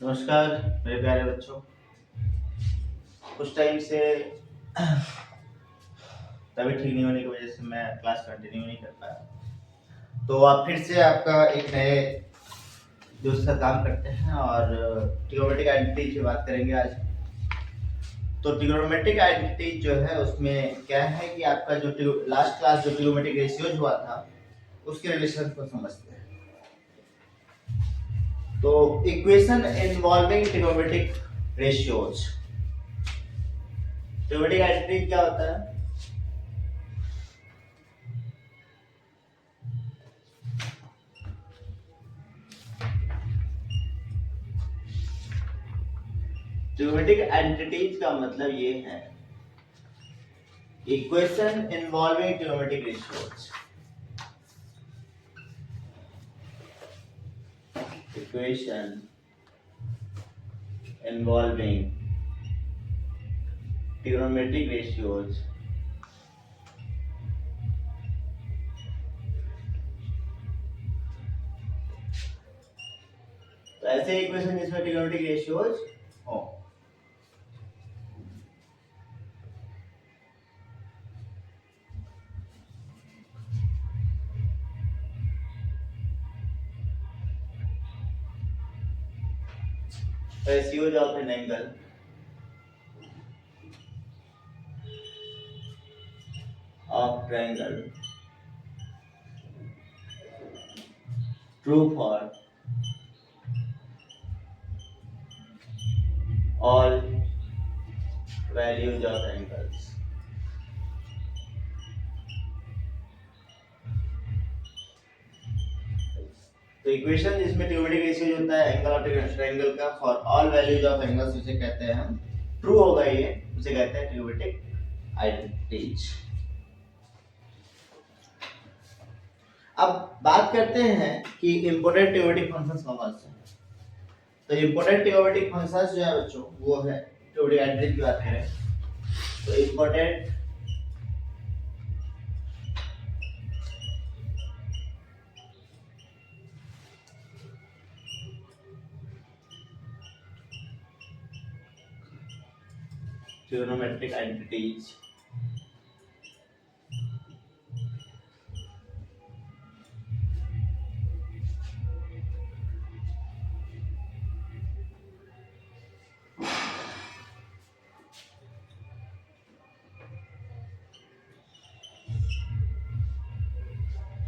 नमस्कार मेरे प्यारे बच्चों। कुछ टाइम से तबीयत ठीक नहीं होने की वजह से मैं क्लास कंटिन्यू नहीं कर पाया, तो आप फिर से आपका एक नए दोस्त का काम करते हैं और ट्रिग्नोमेट्रिक आइडेंटिटी की बात करेंगे आज। तो ट्रिग्नोमेट्रिक आइडेंटिटी जो है उसमें क्या है कि आपका जो लास्ट क्लास जो ट्रिग्नोमेट्रिक रेशियोज हुआ था उसके रिलेशन को समझते हैं। तो equation involving trigonometric ratios, trigonometric identity क्या होता है? ट्रिग्नोमेट्रिक आइडेंटिटीज का मतलब ये है equation involving trigonometric ratios. Equation involving trigonometric ratios तो ऐसे इक्वेशन जिसमें ट्रिग्नोमेट्रिक रेशियोज हो। Ratios of an angle of triangle true for all values of angles। तो इक्वेशन जिसमें ट्रिग्नोमेट्रिक रेशियो होता है एंगल ऑफ ट्रायंगल का for all values of angles उसे कहते हैं हम ट्रू होगा, ये उसे कहते हैं ट्रिग्नोमेट्रिक आइडेंटिटीज। अब बात करते हैं कि इंपॉर्टेंट ट्रिग्नोमेट्रिक फंक्शंस कौन से हैं। तो इंपॉर्टेंट ट्रिग्नोमेट्रिक फंक्शंस जो है बच्चों वो है ट्रिग्नोमेट्रिक आइडेंटिटी की बात करें तो इंपॉर्टेंट ट्रिग्नोमेट्रिक आइडेंटिटीज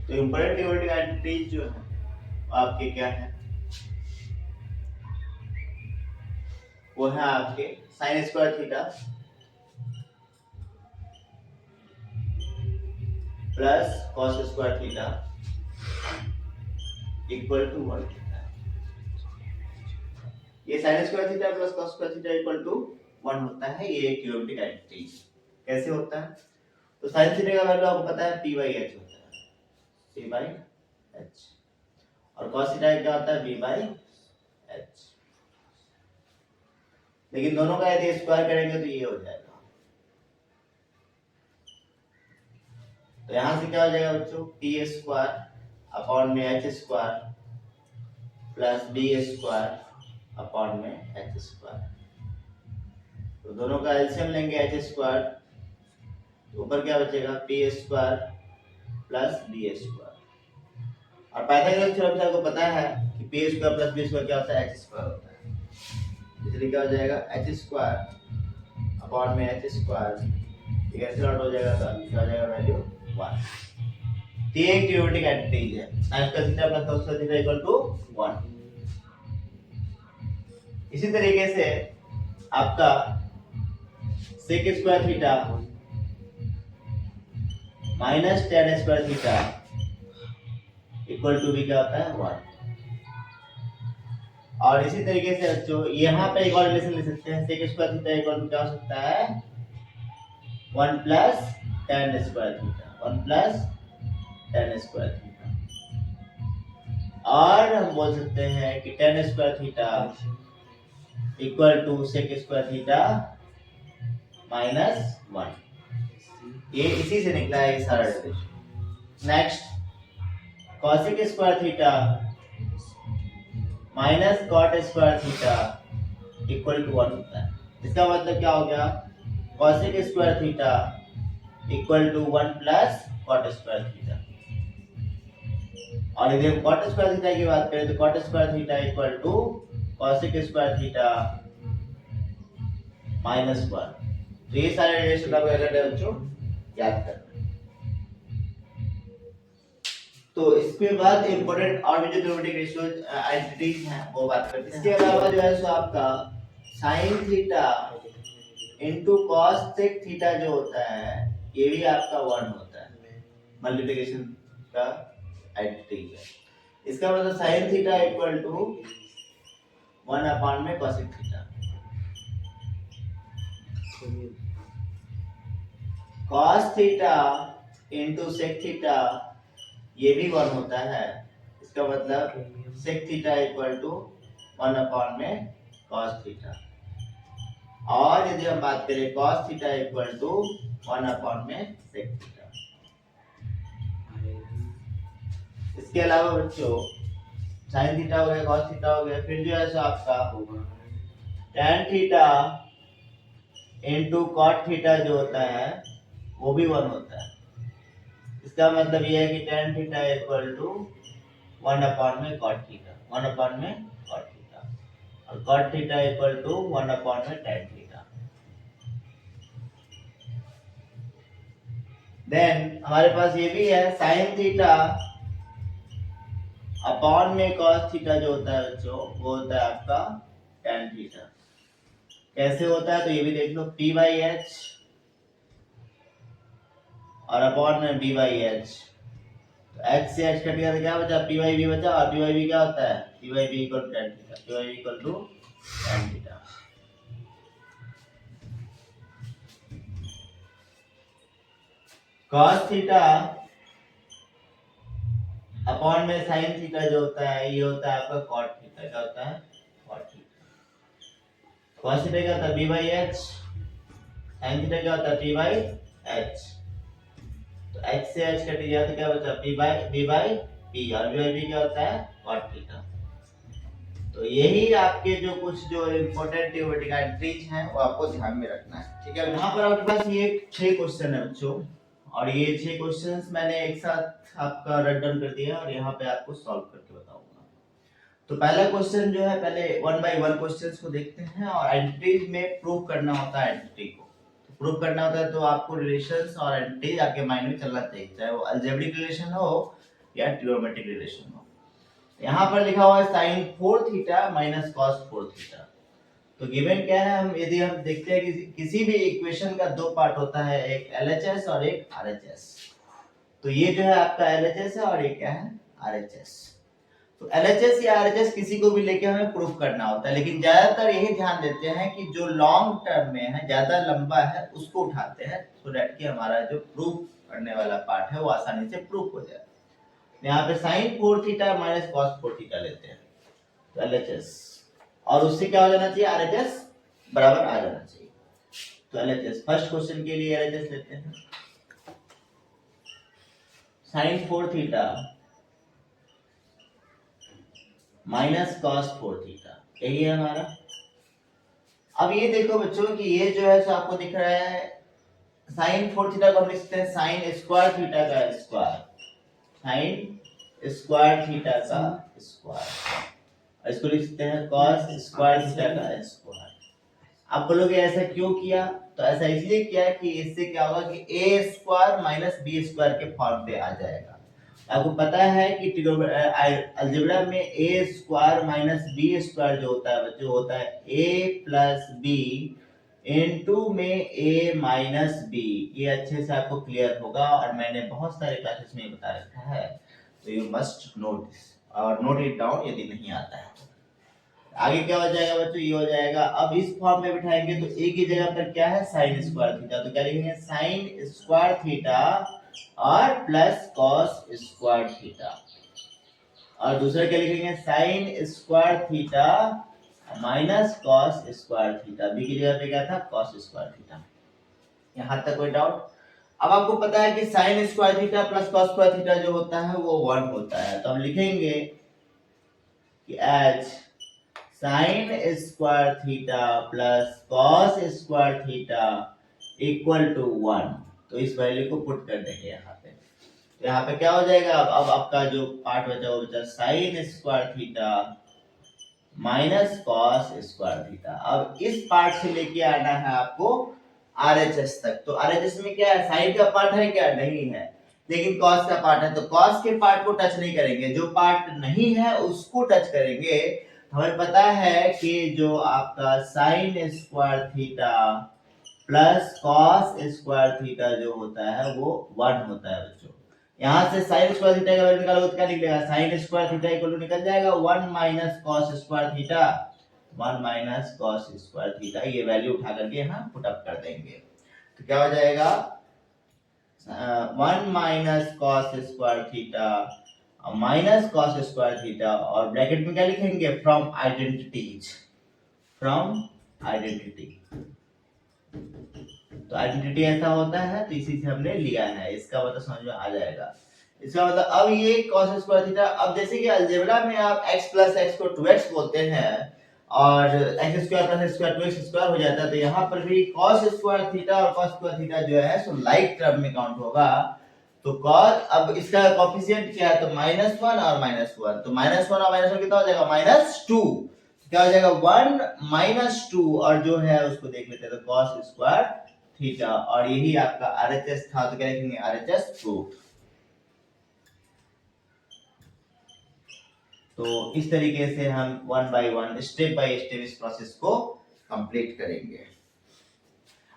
तो इंपॉर्टेंट ट्रिग्नोमेट्रिक आइडेंटिटीज जो है आपके क्या है, वो है आपके sine square theta plus cos square theta equal to 1। ये sine square theta plus cos square theta equal to 1 होता है। ये एक ट्रिग्नोमेट्रिक आइडेंटिटी कैसे होता है? तो साइन थीटा का वैल्यू आपको पता है p by h होता है, c by h, और cos थीटा क्या होता है b by h। लेकिन दोनों का यदि स्क्वायर करेंगे तो ये हो जाएगा। तो यहां से क्या हो जाएगा बच्चों, p स्क्वायर अपॉन में h square plus b square upon में h स्क्वायर। तो दोनों का एलसीएम लेंगे h स्क्वायर, तो ऊपर क्या बचेगा p square plus b square. और पाइथागोरस थ्योरम से आपको पता है कि p square plus b square क्या होता है, h स्क्वायर होता है। इसलिए क्या हो जाएगा h स्क्वायर अपॉन में h स्क्वायर, ये कैंसिल आउट हो जाएगा तो क्या हो जाएगा वैल्यू 1। ये एक ट्रिग्नोमेट्रिक आइडेंटिटी है, sin square theta plus cos square theta equal to 1। इसी तरीके से आपका sec square theta minus tan square theta equal to भी क्या होता है 1। और इसी तरीके से बच्चों यहाँ पे एक और रिलेशन ले सकते हैं, sec square theta equal to क्या हो सकता है 1 plus tan square theta, 1 plus tan square theta. और हम बोल सकते हैं कि tan square theta equal to sec square theta minus 1। ये इसी से निकला है ये सारा relation. Next cosec square theta minus cot square theta equal to 1 होता है। इसका मतलब क्या हो गया, cosec square theta equal to 1 plus cot square theta. और यदि हम कॉट स्क्वायर थीटा की बात करें तो cot square theta equal to cosec square theta minus 1। तो ये सारे रिलेशन आपको अगर बच्चों याद करना। तो इसके बाद इंपॉर्टेंट और भी जो थ्योरेटिक रेशियो आइडेंटिटीज हैं वो बात करते हैं। इसके अलावा जो है सो आपका sin theta into cos sec theta जो होता है ये भी आपका 1 होता है, मल्टीप्लिकेशन का आइडेंटिटी है। इसका मतलब sin theta equal to 1 upon में cosec theta. cos theta into sec theta ये भी 1 होता है। इसका मतलब sec theta equal to 1 upon में cos थीटा। और यदि हम बात करें cos theta equal to 1 upon में sec थीटा। इसके अलावा बच्चों sin थीटा हो गया, cos थीटा हो गया, फिर जो है सो आपका tan theta into cot theta जो होता है वो भी 1 होता है। इसका मतलब ये है कि tan theta equal to 1 upon में cot थीटा, 1 अपॉन में cot थीटा, और cot theta equal to 1 upon में tan थीटा। देन हमारे पास ये भी है sin थीटा अपॉन में cos थीटा जो होता है बच्चों वो होता है आपका tan थीटा। कैसे होता है तो ये भी देख लो, p बाई एच और अपॉन में b बाई एच। तो h से h कट गया तो क्या बचा, p बाई b बचा, और p बाई b क्या होता है, p by b equal to tan theta, p by b equal to tan theta. cos theta upon में sin थीटा जो होता है ये होता है आपका cot थीटा। क्या होता है, cot थीटा। cos थीटा क्या होता है, b by h, sin theta क्या होता है, p बाई h। तो h से h कट गया तो क्या बचा, p by b by p, और b बाई p क्या होता है, cot थीटा। तो यही आपके जो कुछ जो इंपॉर्टेंट थ्योरेटिकल आइडेंटिटीज हैं वो आपको ध्यान में रखना है, ठीक है। यहाँ पर आपके पास ये 6 क्वेश्चन है बच्चों, और ये 6 क्वेश्चंस मैंने एक साथ आपका रट डाउन कर दिया और यहाँ पे आपको सॉल्व करके बताऊंगा। तो पहला क्वेश्चन जो है, पहले 1 बाय 1 क्वेश्चंस को देखते हैं। और आइडेंटिटीज में प्रूव करना होता है आइडेंटिटी को। तो प्रूव करना होता है तो आपको रिलेशंस और आइडेंटिटीज आपके माइंड में चलना चाहिए, चाहे वो अलजेब्रिक रिलेशन हो या ट्रिग्नोमेट्रिक रिलेशन हो। यहाँ पर लिखा हुआ है sin 4 theta minus cos 4 theta. तो गिवन क्या है, हम यदि हम देखते हैं कि किसी भी इक्वेशन का दो पार्ट होता है, एक LHS और एक RHS। तो ये जो है आपका LHS है और ये क्या है, RHS। तो LHS या RHS किसी को भी लेके हमें प्रूफ करना होता है, लेकिन ज्यादातर यही ध्यान देते हैं कि जो लॉन्ग टर्म में है, ज्यादा लंबा है, उसको उठाते हैं, सो दैट कि हमारा जो प्रूफ करने वाला पार्ट है वो आसानी से प्रूफ हो जाए। यहाँ पे sin 4 theta minus cos 4 theta लेते हैं तो LHS, और उससे क्या हो जाना चाहिए, RHS बराबर आ जाना चाहिए। तो LHS फर्स्ट क्वेश्चन के लिए LHS लेते हैं, sin 4 theta minus cos 4 theta, यही है हमारा। अब ये देखो बच्चों कि ये जो है सो आपको दिख रहा है sin 4 थीटा को हम लिखते हैं sin स्क्वायर थीटा का स्क्वायर, sin स्क्वायर थीटा का स्क्वायर, इसको लिख सकते हैं cos स्क्वायर थीटा का स्क्वायर। आप बोलोगे ऐसा क्यों किया, तो ऐसा इसलिए किया कि इससे क्या होगा कि a square minus b square के फॉर्म पे आ जाएगा। आपको पता है कि अलजेब्रा में a square minus b square जो होता है बच्चों होता है a प्लस b इनटू में a माइनस b। ये अच्छे से आपको क्लियर होगा और मैंने बहुत सारे क्लासेस में बता रखा है, तो यू मस्ट नोट दिस और नोट इट डाउन यदि नहीं आता है। आगे क्या हो जाएगा बच्चों, ये हो जाएगा, अब इस फॉर्म में बिठाएंगे तो a की जगह पर क्या है sin स्क्वायर थीटा, तो क्या लिखेंगे sin स्क्वायर थीटा और प्लस cos स्क्वायर थीटा, और दूसरा क्या लिखेंगे sin square theta minus cos square theta, b की जगह पे क्या था cos स्क्वायर थीटा। यहाँ तक कोई डाउट? अब आपको पता है कि sin square theta plus cos square theta जो होता है वो 1 होता है, तो हम लिखेंगे कि h sine square theta plus cos square theta equal to 1। तो इस वैल्यू को पुट कर देंगे यहाँ पे। तो यहाँ पे क्या हो जाएगा, अब आपका जो पार्ट बचा वो बचा sign square theta minus cos square theta. अब इस पार्ट से लेके आना है आपको आरएचएस तक। तो आरएचएस में क्या है, साइन का पार्ट है क्या, नहीं है, लेकिन कॉस का पार्ट है। तो कॉस के पार्ट को टच नहीं करेंगे, जो पार्ट नहीं है उसको टच करेंगे। हमें पता है कि जो आपका sign square theta plus cos square theta जो होता है वो 1 होता है बच्चों। यहाँ से साइन स्क्वायर थीटा का वैल्यू निकालो तो क्या निकलेगा, sine square theta equal to निकल जाएगा 1 minus cos square theta, 1 minus cos square theta. ये वैल्यू उठा करके यहाँ पुट अप कर देंगे। तो क्या हो जाएगा, 1 minus cos square theta minus cos square theta, और ब्रैकेट में क्या लिखेंगे, फ्रॉम आइडेंटिटीज, फ्रॉम आइडेंटिटी। तो आइडेंटिटी ऐसा होता है, तो इसी से हमने लिया है, इसका मतलब समझ में आ जाएगा। इसका मतलब अब ये cos स्क्वायर थीटा, अब जैसे कि अलजेब्रा में आप x प्लस x को 2x बोलते हैं और x square plus x square 2x square हो जाता है, तो यहाँ पर भी cos स्क्वायर थीटा और cos स्क्वायर थीटा जो है सो लाइक टर्म में काउंट होगा। तो cos, अब इसका कोएफिशिएंट क्या है, तो -1 और -1, तो -1 और -1 कितना हो जाएगा, -2। क्या हो जाएगा, 1 - 2, और जो है उसको देख लेते हैं, तो cos स्क्वायर थीटा, और यही आपका आरएचएस था। तो क्या लिखेंगे, आरएचएस प्रूफ। तो इस तरीके से हम 1 बाय 1 स्टेप बाय स्टेप इस प्रोसेस को कंप्लीट करेंगे।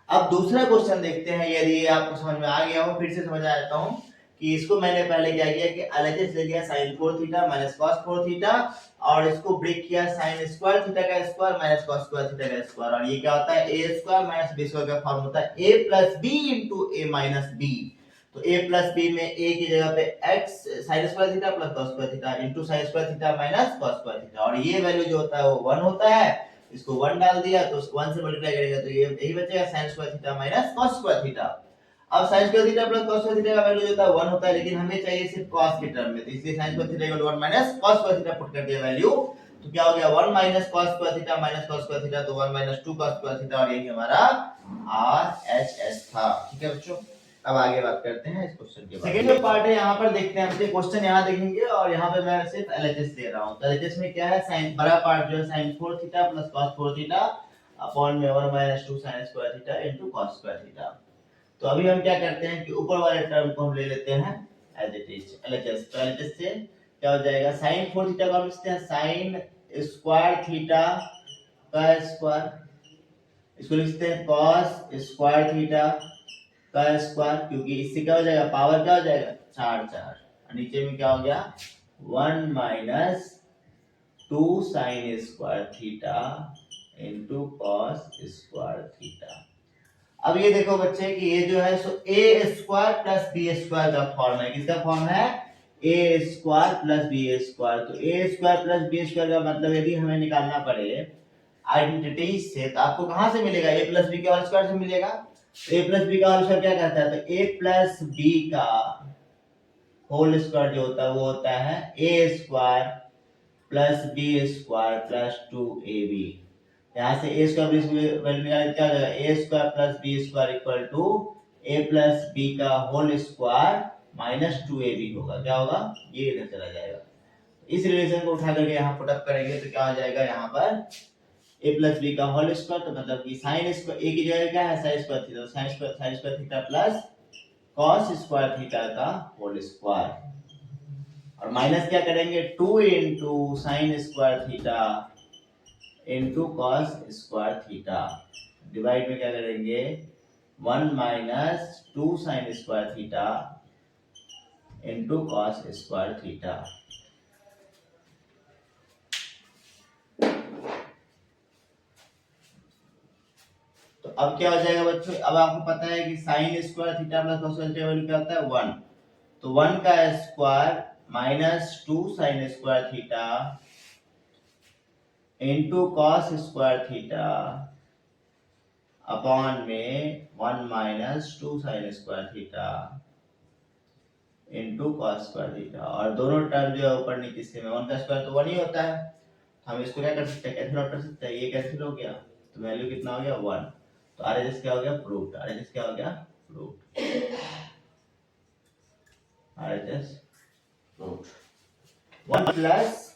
अब दूसरा क्वेश्चन देखते हैं, यदि आपको समझ में आ गया हो, फिर से समझ आ जाता हूं कि इसको मैंने पहले क्या किया कि एलएचएस ले लिया sin 4 theta minus cos 4 theta, और इसको ब्रेक किया sin स्क्वायर थीटा का square minus cos square theta का स्क्वायर, और ये क्या होता है, a square minus b square का फॉर्म होता है a plus b into a minus b। तो a प्लस b में a की जगह पे x sin square theta plus cos square theta into sin square theta minus cos square theta, और ये वैल्यू जो होता है वो 1 होता है। इसको 1 डाल दिया तो 1 से मल्टीप्लाई करेगा तो ये यही बचेगा sin square theta minus cos square theta. अब sin square theta plus cos square theta का वैल्यू जो होता है 1 होता है, लेकिन हमें चाहिए सिर्फ cos के टर्म में, तो इसलिए sin square theta equal to 1 minus cos square theta put कर दिया वैल्यू। तो क्या हो गया, 1 minus cos square theta minus cos square theta, तो 1 माइनस 2 cos स्क्वायर थीटा, और यही हमारा RHS था। ठीक है बच्चों, अब आगे बात करते हैं इस क्वेश्चन के बारे में। सेकंड जो पार्ट है यहाँ पर देखते हैं, हम क्वेश्चन यहाँ देखेंगे और यहाँ पे मैं सिर्फ एलएचएस दे रहा हूँ। तो एलएचएस में क्या है, sin बड़ा पार्ट जो है sin 4 theta plus cos 4 theta upon में 1 minus 2 sin square theta into cos square theta. तो अभी हम क्या करते हैं कि ऊपर वाले टर्म को हम ले लेते हैं एज इट इज एलएचएस। तो एलएचएस से क्या हो जाएगा, sin 4 थीटा को हम लिखते हैं sin स्क्वायर थीटा का स्क्वायर, इसको लिखते हैं cos स्क्वायर थीटा का स्क्वायर, क्योंकि इससे क्या हो जाएगा, पावर क्या हो जाएगा 4 4, और नीचे में क्या हो गया 1 minus 2 sin square theta into cos square theta. अब ये देखो बच्चे कि ये जो है सो a square plus b square का फॉर्म है, किसका फॉर्म है, a square plus b square. तो a square plus b square का मतलब यदि हमें निकालना पड़े आइडेंटिटी से, तो आपको कहां से मिलेगा, a प्लस b के होल स्क्वायर से मिलेगा। तो a प्लस b का होल स्क्वायर क्या कहता है, तो a प्लस b का होल स्क्वायर जो होता है वो होता है a square plus b square plus 2ab। यहाँ से a स्क्वायर वैल्यू निकालें, क्या हो जाएगा, a square plus b square equal to a plus b का होल स्क्वायर माइनस 2ab होगा। क्या होगा, ये इधर चला जाएगा। इस रिलेशन को उठा करके यहाँ पुट अप करेंगे तो क्या हो जाएगा, यहाँ पर a प्लस b का होल स्क्वायर, तो मतलब कि sin स्क्वायर a की जगह क्या है sin square theta, sin square theta plus cos square theta का होल स्क्वायर, और माइनस क्या करेंगे 2 into sin square theta into cos square theta, divide में क्या करेंगे 1 minus 2 sin square theta into cos square theta. तो अब क्या हो जाएगा बच्चों, अब आपको पता है कि sin square theta plus cos square theta value क्या होता है 1, तो 1 का square minus 2 sin square theta into cos square theta upon में 1 minus 2 sin square theta into cos square theta, और दोनों टर्म जो है ऊपर नीचे से में 1 का स्क्वायर तो 1 ही होता है, हम इसको क्या कर सकते हैं, कैंसिल आउट कर सकते हैं, ये कैंसिल हो गया तो वैल्यू कितना हो गया 1। तो RHS क्या हो गया, प्रूव्ड। RHS क्या हो गया, proved. RHS proved. 1 plus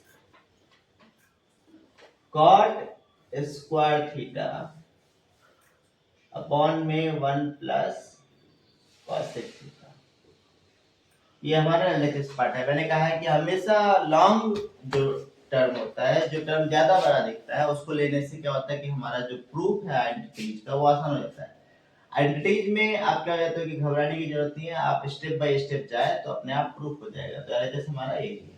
cot square theta upon में 1 प्लस cosec थीटा। ये हमारा एलएचएस पार्ट है। मैंने कहा है कि हमेशा लॉन्ग जो टर्म होता है, जो टर्म ज्यादा बड़ा दिखता है, उसको लेने से क्या होता है कि हमारा जो प्रूफ है आइडेंटिटीज का वो आसान हो जाता है। आइडेंटिटीज में आप क्या कहते हो कि घबराने की जरूरत नहीं है, आप स्टेप बाय स्टेप जाए तो अपने आप प्रूफ हो जाएगा। तो एलएचएस हमारा यही है।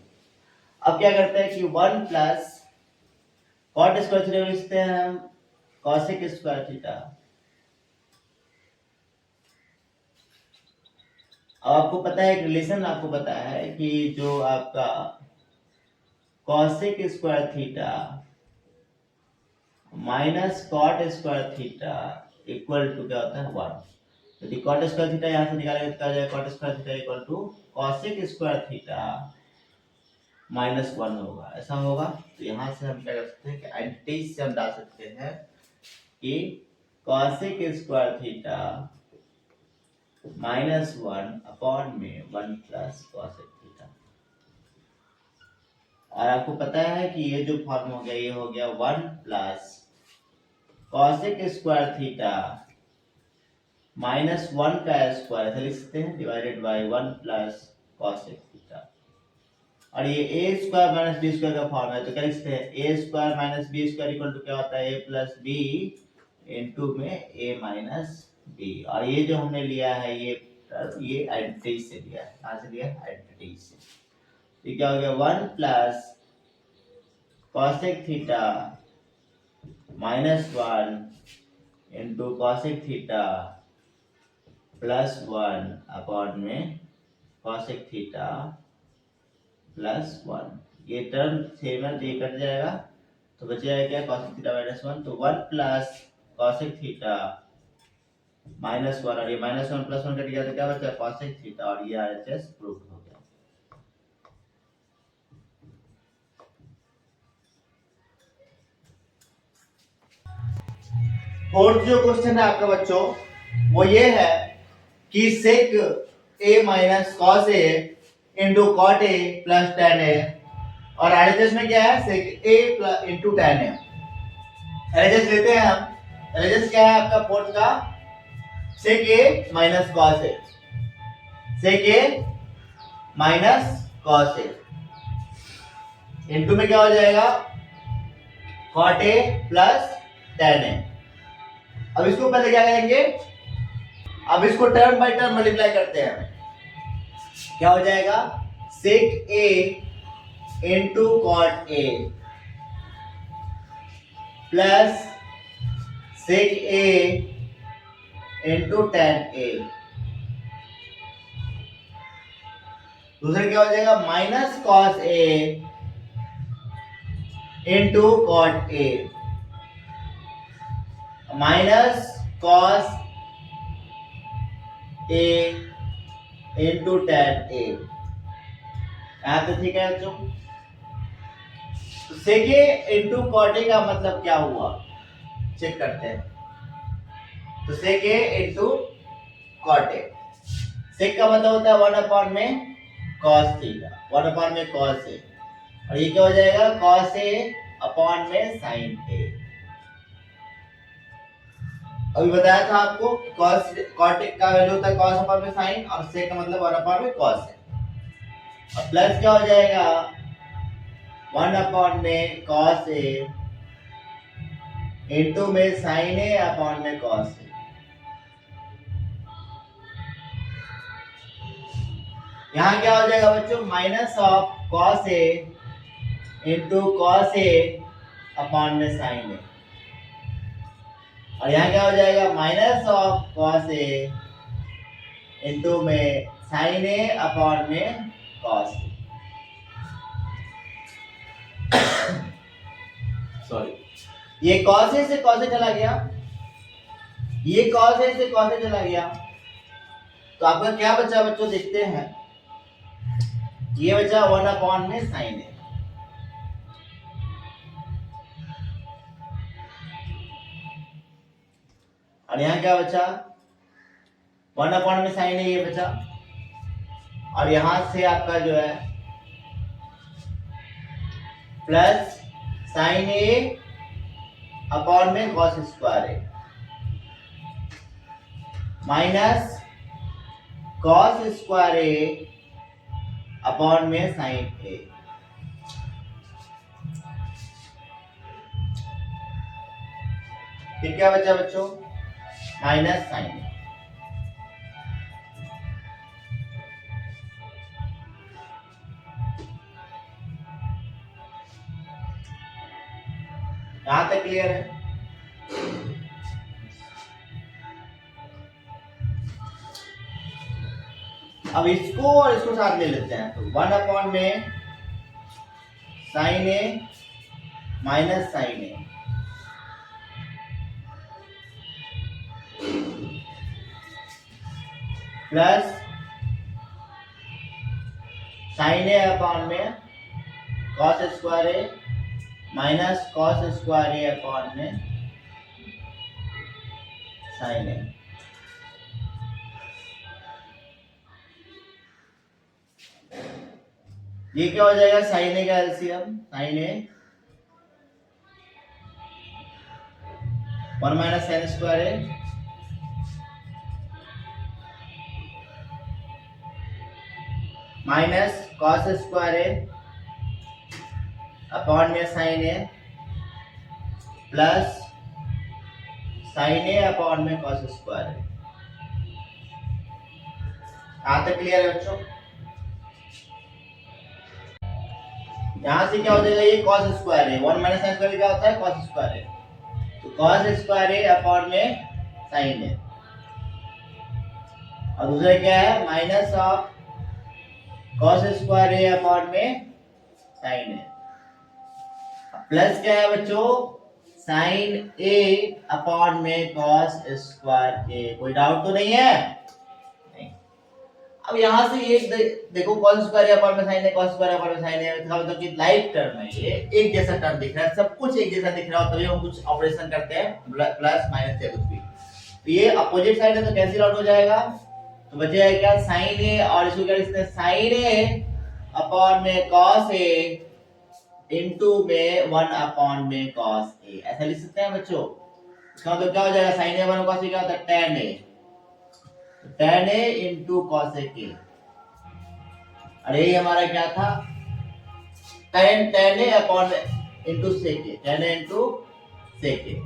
अब क्या करते हैं कि 1 प्लस कॉट स्क्वायर थीटा लिखते हैं हम कॉसेक स्क्वायर थीटा। अब आपको पता है, एक रिलेशन आपको पता है कि जो आपका cosec square theta minus cot square theta equal to क्या होता है 1। यदि कॉट स्क्वायर थीटा यहां से निकालेंगे तो क्या हो जाएगा, cot square theta equal to cosec square theta minus 1 होगा। ऐसा होगा तो यहां से हम क्या कर सकते हैं कि आइडेंटिटीज से हम डाल सकते हैं कि cosec square theta minus 1 upon में 1 प्लस कॉसेक थीटा। और आपको पता है कि ये जो फॉर्म हो गया, ये हो गया 1 plus cosec square theta minus 1 का स्क्वायर ऐसा लिख सकते हैं divided by 1 plus cosec theta. और ये A square minus B square का फॉर्म है, तो क्या लिख सकते हैं A square minus B square equal to क्या होता है ए प्लस बी इनटू में ए माइनस बी। और ये जो हमने लिया है ये आइडेंटिटी से लिया है। कहां से लिया, आइडेंटिटी से। तो क्या हो गया 1 plus cosec theta minus 1 into cosec theta plus 1 upon में कॉसेक थीटा प्लस 1। ये टर्म सेम है तो ये कट जाएगा तो बच जाएगा क्या, कॉसेक थीटा माइनस 1। तो 1 प्लस कॉसेक थीटा माइनस 1 और ये माइनस 1 प्लस 1 कट गया तो क्या बचा, कॉसेक थीटा। और ये आरएचएस प्रूफ हो गया। फोर्थ जो क्वेश्चन है आपका बच्चों वो ये है कि sec a minus cos a into cot a plus tan a। और एलएचएस में क्या है, sec a plus into tan a। LHS लेते हैं हम। एलएचएस क्या है आपका फोर्थ का, sec a minus cos a, sec a minus cos a into में क्या हो जाएगा cot a plus tan a। अब इसको पहले क्या करेंगे, अब इसको टर्म बाय टर्म मल्टीप्लाई करते हैं। क्या हो जाएगा, sec a into cot a plus sec a into tan a। दूसरा क्या हो जाएगा minus cos a into cot a minus cos a into tan a। यहां तो ठीक है बच्चों। तो sec a into cot a का मतलब क्या हुआ चेक करते हैं। तो sec a into cot a, sec का मतलब होता है 1 अपॉन में कॉस थीटा, 1 अपॉन में कॉस a। और ये क्या हो जाएगा कॉस a अपॉन में साइन a। अभी बताया था आपको कॉस कॉट का वैल्यू होता है कॉस अपॉन में साइन और सेक का मतलब 1 अपॉन में कॉस है। और प्लस क्या हो जाएगा 1 अपॉन में कॉस a इनटू में साइन a अपॉन में कॉस a। यहां क्या हो जाएगा बच्चों minus of cos a into cos a upon में साइन a। और यहाँ क्या हो जाएगा minus of cos a into में साइन a अपॉन में कॉस a। सॉरी, ये कॉस a से कॉस a चला गया, ये कॉस a से कॉस a चला गया। तो आपका क्या बचा बच्चों देखते हैं, ये बचा 1 अपॉन में साइन a। और यहाँ क्या बचा 1 अपॉन में साइन ए ये बचा और यहां से आपका जो है प्लस साइन ए अपॉन में cos square A minus cos square A upon में साइन ए। फिर क्या बचा बच्चों माइनस साइन ए। यहां तक क्लियर है। अब इसको और इसको साथ ले लेते हैं तो 1 अपॉन में sine A minus sign A plus sign A upon में cos square A minus cos square A upon में साइन ए। ये क्या हो जाएगा साइन ए का LCM sign A 1 minus sign square A minus cos square A upon में sine A plus sign A upon में cos square ए। यहां तक क्लियर है बच्चों। यहां से क्या हो जाएगा ये cos स्क्वायर है 1 माइनस साइन स्क्वायर क्या होता है cos स्क्वायर है तो cos स्क्वायर है अपॉन में साइन है और दूसरा क्या है माइनस ऑफ cos स्क्वायर है अपॉन में साइन है प्लस क्या है बच्चों साइन a अपॉन में cos स्क्वायर ए। कोई डाउट तो नहीं है? अब यहां से एक देखो cos स्क्वायर अपॉन में sin है cos स्क्वायर अपॉन में sin है इसका मतलब कि लाइक टर्म है ये एक जैसा टर्म दिख रहा है सब कुछ एक जैसा दिख रहा हो तभी हम कुछ ऑपरेशन करते हैं प्लस माइनस या कुछ भी तो ये अपोजिट साइड है तो कैंसिल आउट हो जाएगा तो बचेगा क्या sin a और इसको क्या लिखते हैं sin a अपॉन में cos a इनटू में 1 अपॉन में cos a ऐसा लिख सकते हैं बच्चों। इसका मतलब क्या हो जाएगा sin a 1 cos a क्या होता है tan a tan a into cos a k। अरे ये हमारा क्या था tan a upon into sec a tan a into sec a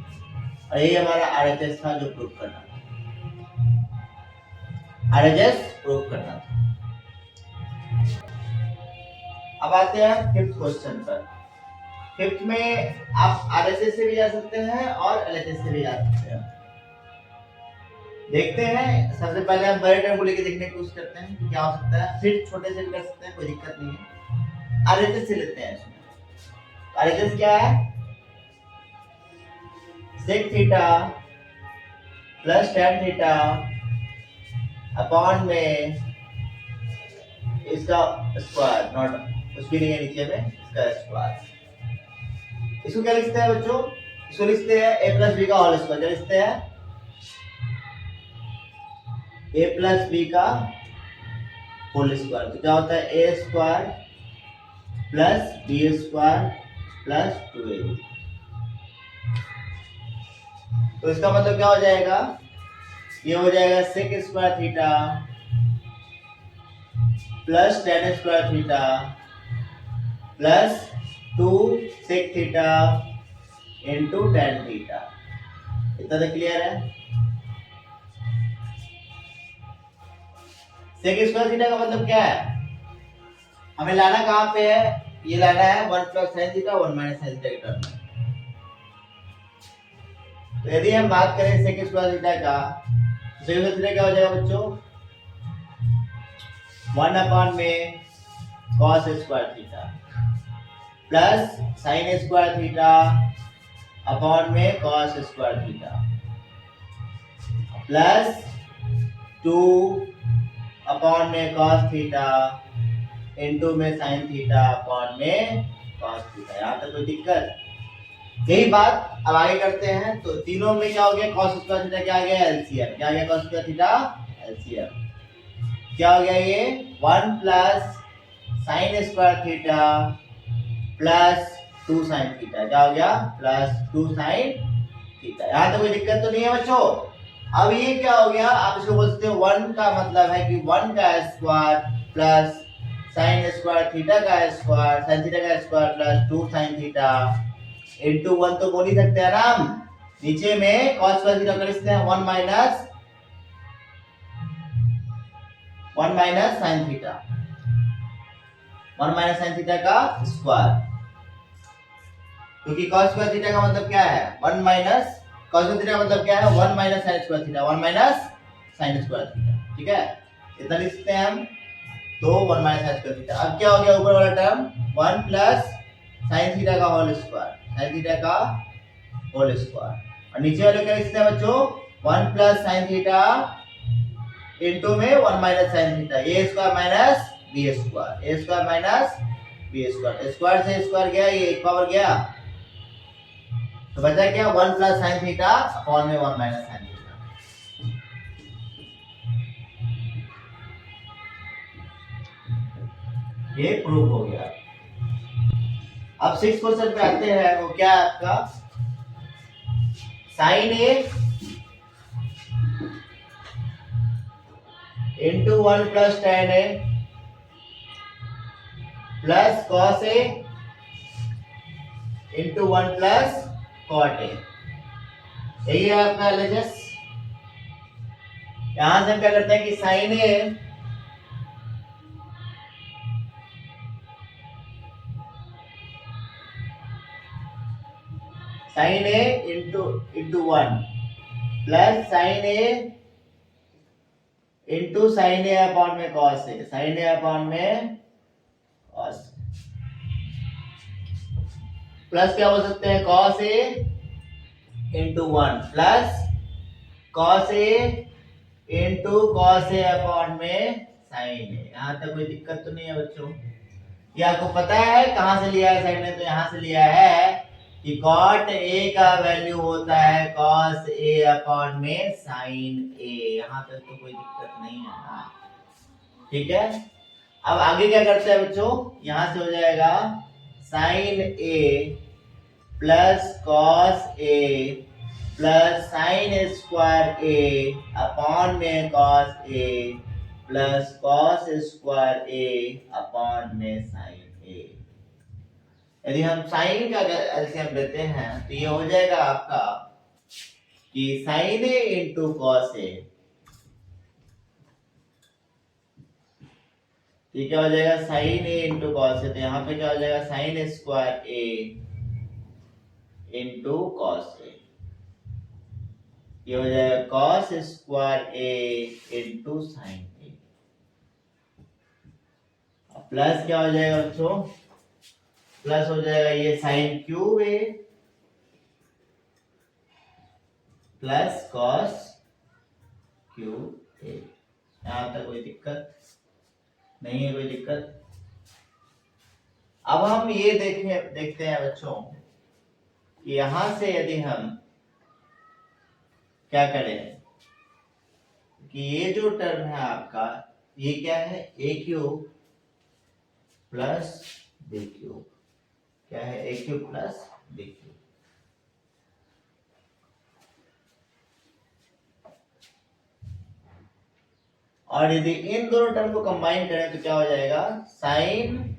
और ये हमारा RHS था जो प्रूव करना था RHS प्रूव करना था। अब आते हैं फिफ्थ क्वेश्चन पर। फिफ्थ में आप RHS से भी जा सकते हैं और LHS से भी जा सकते हैं। देखते हैं सबसे पहले हम बड़े टर्म को लेके देखने की कोशिश करते हैं कि क्या हो सकता है फिर छोटे से भी कर सकते हैं कोई दिक्कत नहीं है। RHS से लेते हैं इसमें RHS क्या है sec theta plus tan theta upon में इसका स्क्वायर नॉट कुछ भी नहीं है नीचे में इसका स्क्वायर। इसको क्या लिखते हैं बच्चों इसको लिखते हैं a प्लस b का होल स्क्वायर क्या लिखते हैं a प्लस बी का होल स्क्वायर तो क्या होता है a square plus B square plus 2ab। तो इसका मतलब क्या हो जाएगा ये हो जाएगा sec square theta plus tan square theta plus 2 sec theta into tan theta. इतना तो क्लियर है। सेक स्क्वायर थीटा का मतलब क्या है हमें लाना कहां पे है ये लाना है 1 plus sin theta 1 minus sin theta के टर्म में। तो यदि हम बात करें सेक स्क्वायर थीटा का तो सेक स्क्वायर थीटा क्या हो जाएगा बच्चों 1 अपॉन में cos square theta plus sin square theta upon में cos square theta plus 2 upon में cos थीटा इनटू में sin थीटा अपॉन में cos थीटा। यहाँ तक कोई दिक्कत यही बात अब आगे करते हैं। तो तीनों में क्या हो गया, cos स्क्वायर थीटा क्या आ गया, एलसीएम क्या आ गया, cos स्क्वायर थीटा एलसीएम क्या हो गया, ये 1 plus sign square theta plus 2 sine theta क्या हो गया, प्लस 2 साइन थीटा। यहाँ तो कोई दिक्कत तो नहीं है बच्चों। अब ये क्या हो गया, आप इसको बोलते हो 1 का मतलब है कि 1 का square plus sign square theta का स्क्वायर साइन थीटा का square plus 2 sine theta into 1 तो बोल ही सकते हैं ना हम। नीचे में cos स्क्वायर थीटा कर सकते हैं 1 minus sine theta 1 minus sine theta का स्क्वायर, क्योंकि cos स्क्वायर थीटा का मतलब क्या है 1 माइनस cos स्क्वायर थीटा का मतलब क्या है 1 minus sign square theta 1 minus sign square theta. ठीक है, इतना लिख सकते हैं हम। तो 1 माइनस साइन स्क्वायर थीटा। अब क्या हो गया ऊपर वाला टर्म 1 प्लस साइन थीटा का होल स्क्वायर साइन थीटा का होल स्क्वायर और नीचे वाले क्या लिखते हैं बच्चों 1 प्लस साइन थीटा इनटू में 1 minus sine theta A square minus B square A square minus B square square से स्क्वायर गया ये एक पावर गया तो बचा क्या 1 प्लस साइन थीटा अपॉन में 1 माइनस साइन थीटा। ये प्रूव हो गया। अब 6 क्वेश्चन पे आते हैं, वो क्या है आपका sine A into 1 plus tan A plus cos A into 1 plus cot A. यही है आपका एलएचएस। यहां से हम क्या करते हैं कि sign A sign A into 1 plus sign A into sine A upon में cos A sign A upon में कॉस प्लस क्या बोल सकते हैं cos A into 1 plus cos A into cos A upon में साइन ए। यहां तक कोई दिक्कत तो नहीं है बच्चों। ये आपको पता है कहां से लिया है साइन ए, तो यहां से लिया है कि कॉट ए का वैल्यू होता है कॉस ए अपॉन में साइन ए। यहां तक तो कोई दिक्कत नहीं है ना, ठीक है। अब आगे क्या करते हैं बच्चों, यहां से हो जाएगा sine A plus cos A plus sign square A upon में cos A plus cos square A upon में साइन ए। यदि हम साइन का एलसीएम लेते हैं तो ये हो जाएगा आपका कि sign A into cos A, ये क्या हो जाएगा साइन ए इंटू कॉस ए। तो यहाँ पे क्या हो जाएगा sign square A into cos A, ये हो जाएगा कॉस स्क्वायर ए इंटू साइन ए। प्लस क्या हो जाएगा बच्चों, प्लस हो जाएगा ये साइन क्यूब ए प्लस कॉस क्यूब ए। यहां तक कोई दिक्कत नहीं है, कोई दिक्कत। अब हम ये देखते हैं बच्चों कि यहां से यदि हम क्या करें कि ये जो टर्म है आपका ये क्या है ए क्यूब प्लस बी क्यूब, क्या है ए क्यूब प्लस बी क्यूब। और यदि इन दोनों टर्म को कंबाइन करें तो क्या हो जाएगा sign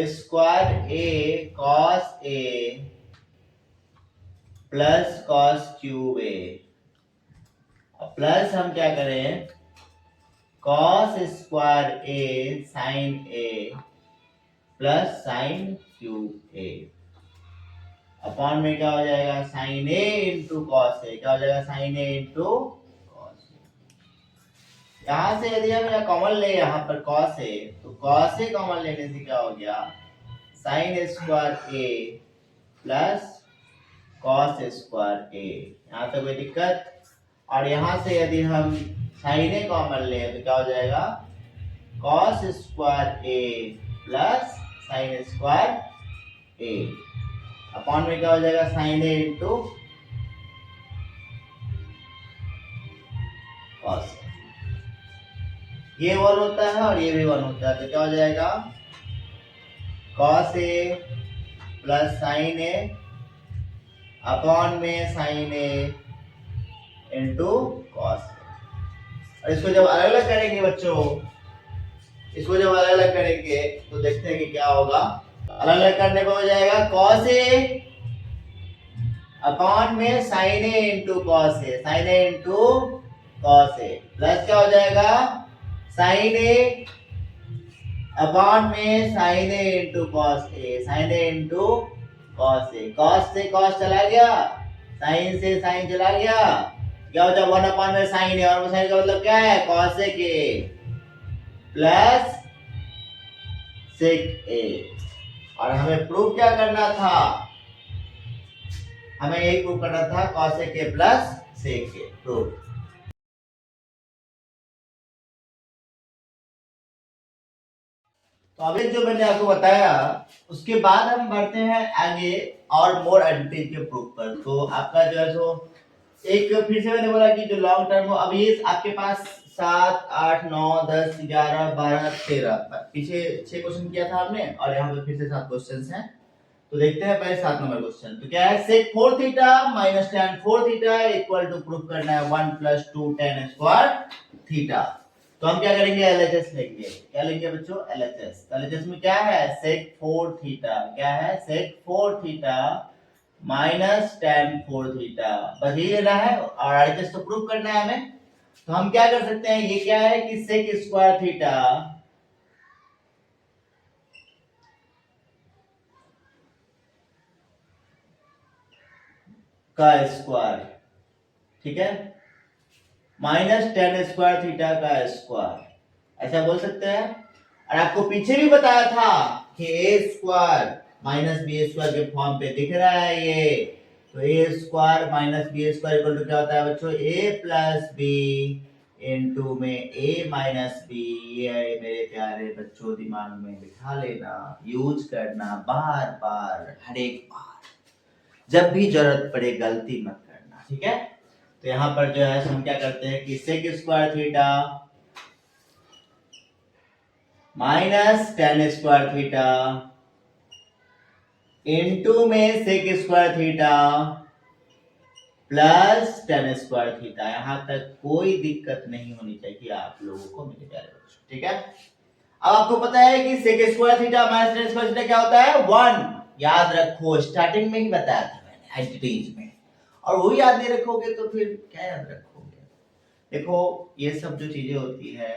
square A cos A plus cos cube A. Plus हम क्या करें कॉस स्क्वायर ए साइन ए प्लस साइन क्यूब ए अपॉन में क्या हो जाएगा साइन ए इंटू कॉस ए, क्या हो जाएगा साइन ए इंटू कॉस ए। यहां से यदि हम यहाँ कॉमन ले यहाँ पर कॉस ए, तो कॉस ए कॉमन लेने से क्या हो गया साइन स्क्वायर ए प्लस कॉस स्क्वायर ए। यहाँ तक कोई दिक्कत। और यहां से यदि हम साइन ए कॉमन ले तो क्या हो जाएगा cos square A plus sign square A. Upon में क्या हो जाएगा साइन ए इंटू कॉस। ये 1 होता है और ये भी 1 होता है, तो क्या हो जाएगा cos A plus sign A upon में साइन ए इंटू कॉस। और इसको जब अलग अलग करेंगे बच्चों, इसको जब अलग अलग करेंगे तो देखते हैं कि क्या होगा। अलग अलग करने पे हो जाएगा कॉस ए अपॉन में sine A into cos A, sign A into cos A, plus क्या हो जाएगा साइन ए अपॉन में sine A into cos A, sign A into cos A, cos से कॉस चला गया, साइन से साइन चला गया, क्या हो जाएगा 1 अपॉन में साइन ए, और साइन का मतलब क्या है कॉस ए के प्लस सेक ए। और हमें प्रूव क्या करना था, हमें यही प्रूव करना था कॉस ए के प्लस सेक ए प्रूव। तो अभी जो मैंने आपको बताया उसके बाद हम बढ़ते हैं आगे और मोर एडिटिव के प्रूफ पर। तो आपका जो है सो एक फिर से मैंने बोला कि जो लॉन्ग टर्म हो, अब ये आपके पास 7 8 9 10 11 12 13 पीछे 6 क्वेश्चन किया था आपने और यहाँ पे फिर से 7 क्वेश्चंस हैं। तो देखते हैं पहले 7 नंबर क्वेश्चन। तो क्या है sec 4 theta minus tan 4 theta equal to proof करना है 1 + 2 tan स्क्वायर थीटा। तो हम क्या करेंगे LHS लेंगे। क्या लेंगे बच्चों LHS। तो LHS में क्या है sec 4 थीटा, क्या है sec 4 theta minus tan 4 theta, बस ये लेना है और LHS तो प्रूफ करना है हमें। तो हम क्या कर सकते हैं, ये क्या है कि sec स्क्वायर थीटा का स्क्वायर, ठीक है, माइनस tan स्क्वायर थीटा का स्क्वायर, ऐसा बोल सकते हैं। और आपको पीछे भी बताया था कि A square minus B square के फॉर्म पे दिख रहा है ये। तो A square minus B square equal to क्या होता है बच्चों ए प्लस बी इनटू में ए माइनस बी। ये मेरे प्यारे बच्चों दिमाग में बिठा लेना, यूज करना बार बार, हर एक बार, जब भी जरूरत पड़े गलती मत करना, ठीक है। तो यहाँ पर जो है हम क्या करते हैं कि sec square theta minus tan square theta into में sec square theta plus tan square theta. यहां तक कोई दिक्कत नहीं होनी चाहिए आप लोगों को मेरे प्यारे बच्चों, ठीक है। अब आपको पता है कि sec square theta minus tan square theta क्या होता है 1, याद रखो, स्टार्टिंग में ही बताया था मैंने एंटिटीज में। और वो याद नहीं रखोगे तो फिर क्या याद रखोगे। देखो ये सब जो चीजें होती है